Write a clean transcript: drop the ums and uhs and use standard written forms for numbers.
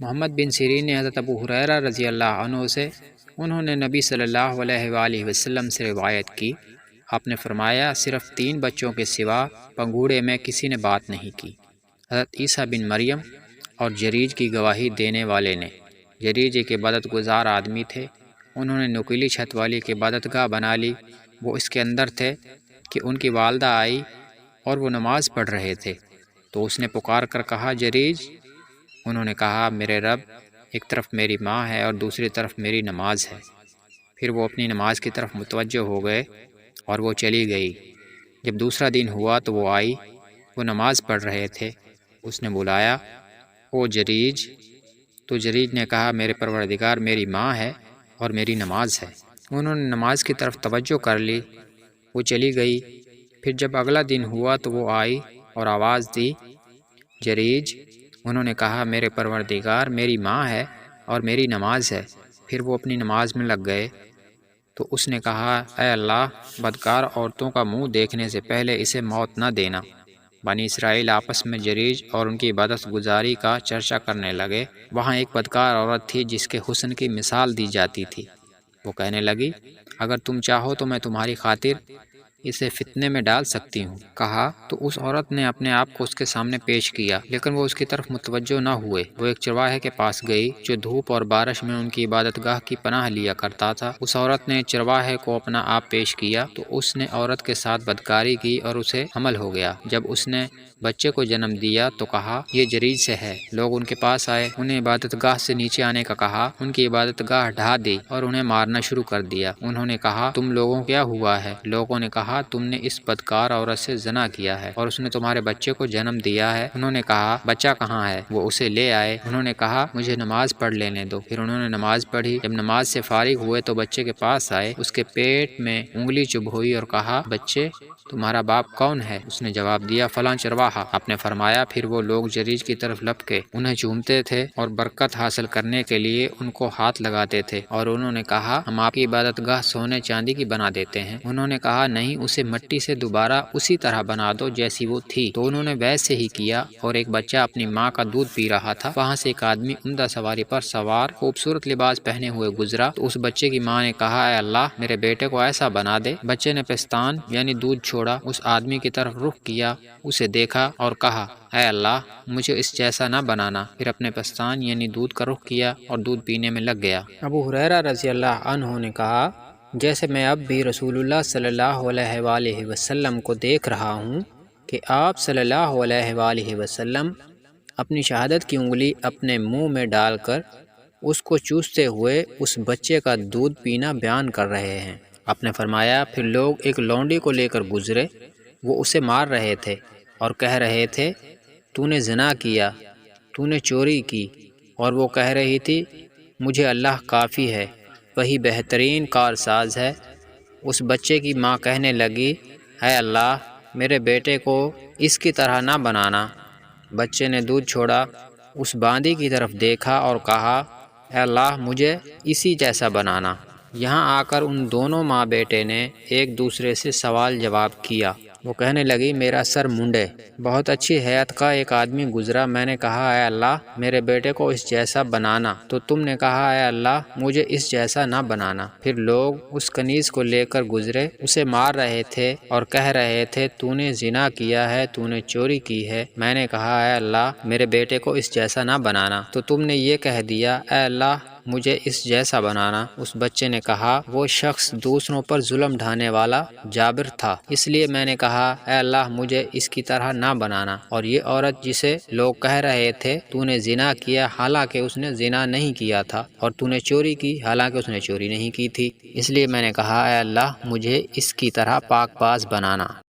محمد بن سیرین نے حضرت ابو ہریرہ رضی اللہ عنہ سے انہوں نے نبی صلی اللہ علیہ وآلہ وسلم سے روایت کی، آپ نے فرمایا صرف 3 بچوں کے سوا پنگوڑے میں کسی نے بات نہیں کی۔ حضرت عیسیٰ بن مریم اور جریج کی گواہی دینے والے نے۔ جریج ایک عبادت گزار آدمی تھے، انہوں نے نکیلی چھت والی ایک عبادتگاہ بنا لی۔ وہ اس کے اندر تھے کہ ان کی والدہ آئی اور وہ نماز پڑھ رہے تھے، تو اس نے پکار کر کہا جریج۔ انہوں نے کہا میرے رب، ایک طرف میری ماں ہے اور دوسری طرف میری نماز ہے۔ پھر وہ اپنی نماز کی طرف متوجہ ہو گئے اور وہ چلی گئی۔ جب دوسرا دن ہوا تو وہ آئی، وہ نماز پڑھ رہے تھے، اس نے بلایا او جریج، تو جریج نے کہا میرے پروردگار میری ماں ہے اور میری نماز ہے۔ انہوں نے نماز کی طرف توجہ کر لی، وہ چلی گئی۔ پھر جب اگلا دن ہوا تو وہ آئی اور آواز دی جریج۔ انہوں نے کہا میرے پروردگار میری ماں ہے اور میری نماز ہے۔ پھر وہ اپنی نماز میں لگ گئے، تو اس نے کہا اے اللہ، بدکار عورتوں کا منہ دیکھنے سے پہلے اسے موت نہ دینا۔ بنی اسرائیل آپس میں جریج اور ان کی عبادت گزاری کا چرچا کرنے لگے۔ وہاں ایک بدکار عورت تھی جس کے حسن کی مثال دی جاتی تھی۔ وہ کہنے لگی اگر تم چاہو تو میں تمہاری خاطر اسے فتنے میں ڈال سکتی ہوں۔ کہا تو اس عورت نے اپنے آپ کو اس کے سامنے پیش کیا، لیکن وہ اس کی طرف متوجہ نہ ہوئے۔ وہ ایک چرواہے کے پاس گئی جو دھوپ اور بارش میں ان کی عبادت گاہ کی پناہ لیا کرتا تھا۔ اس عورت نے چرواہے کو اپنا آپ پیش کیا تو اس نے عورت کے ساتھ بدکاری کی اور اسے حمل ہو گیا۔ جب اس نے بچے کو جنم دیا تو کہا یہ جریج سے ہے۔ لوگ ان کے پاس آئے، انہیں عبادت گاہ سے نیچے آنے کا کہا، ان کی عبادت گاہ ڈھا دی اور انہیں مارنا شروع کر دیا۔ انہوں نے کہا تم لوگوں کیا ہوا ہے؟ لوگوں نے کہا تم نے اس بدکار عورت سے زنا کیا ہے اور اس نے تمہارے بچے کو جنم دیا ہے۔ انہوں نے کہا بچہ کہاں ہے؟ وہ اسے لے آئے۔ انہوں نے کہا مجھے نماز پڑھ لینے دو۔ پھر انہوں نے نماز پڑھی۔ جب نماز سے فارغ ہوئے تو بچے کے پاس آئے، اس کے پیٹ میں انگلی چبھ ہوئی اور کہا بچے تمہارا باپ کون ہے؟ اس نے جواب دیا فلاں چرواہا۔ آپ نے فرمایا پھر وہ لوگ جریج کی طرف لپکے، انہیں چومتے تھے اور برکت حاصل کرنے کے لیے ان کو ہاتھ لگاتے تھے، اور انہوں نے کہا ہم آپ کی عبادت گاہ سونے چاندی کی بنا دیتے ہیں۔ انہوں نے کہا نہیں، اسے مٹی سے دوبارہ اسی طرح بنا دو جیسی وہ تھی۔ تو انہوں نے ویسے ہی کیا، اور ایک بچہ اپنی ماں کا دودھ پی رہا تھا۔ وہاں سے ایک آدمی عمدہ سواری پر سوار خوبصورت لباس پہنے ہوئے گزرا، تو اس بچے کی ماں نے کہا اے اللہ میرے بیٹے کو ایسا بنا دے۔ بچے نے پستان یعنی دودھ چھوڑا، اس آدمی کی طرف رخ کیا، اسے دیکھا اور کہا اے اللہ مجھے اس جیسا نہ بنانا۔ پھر اپنے پستان یعنی دودھ کا رخ کیا اور دودھ پینے میں لگ گیا۔ ابو ہریرہ رضی اللہ عنہ نے کہا جیسے میں اب بھی رسول اللہ صلی اللہ علیہ وآلہ وسلم کو دیکھ رہا ہوں کہ آپ صلی اللہ علیہ وآلہ وسلم اپنی شہادت کی انگلی اپنے منہ میں ڈال کر اس کو چوستے ہوئے اس بچے کا دودھ پینا بیان کر رہے ہیں۔ آپ نے فرمایا پھر لوگ ایک لونڈی کو لے کر گزرے، وہ اسے مار رہے تھے اور کہہ رہے تھے تو نے زنا کیا، تو نے چوری کی، اور وہ کہہ رہی تھی مجھے اللہ کافی ہے، وہی بہترین کارساز ہے۔ اس بچے کی ماں کہنے لگی اے اللہ میرے بیٹے کو اس کی طرح نہ بنانا۔ بچے نے دودھ چھوڑا، اس باندی کی طرف دیکھا اور کہا اے اللہ مجھے اسی جیسا بنانا۔ یہاں آ کر ان دونوں ماں بیٹے نے ایک دوسرے سے سوال جواب کیا۔ وہ کہنے لگی میرا سر منڈے، بہت اچھی حیات کا ایک آدمی گزرا، میں نے کہا اے اللہ میرے بیٹے کو اس جیسا بنانا، تو تم نے کہا اے اللہ مجھے اس جیسا نہ بنانا۔ پھر لوگ اس کنیز کو لے کر گزرے، اسے مار رہے تھے اور کہہ رہے تھے تو نے زنا کیا ہے، تو نے چوری کی ہے۔ میں نے کہا اے اللہ میرے بیٹے کو اس جیسا نہ بنانا، تو تم نے یہ کہہ دیا اے اللہ مجھے اس جیسا بنانا۔ اس بچے نے کہا وہ شخص دوسروں پر ظلم ڈھانے والا جابر تھا، اس لیے میں نے کہا اے اللہ مجھے اس کی طرح نہ بنانا۔ اور یہ عورت جسے لوگ کہہ رہے تھے تو نے زنا کیا، حالانکہ اس نے زنا نہیں کیا تھا، اور تو نے چوری کی، حالانکہ اس نے چوری نہیں کی تھی، اس لیے میں نے کہا اے اللہ مجھے اس کی طرح پاک باز بنانا۔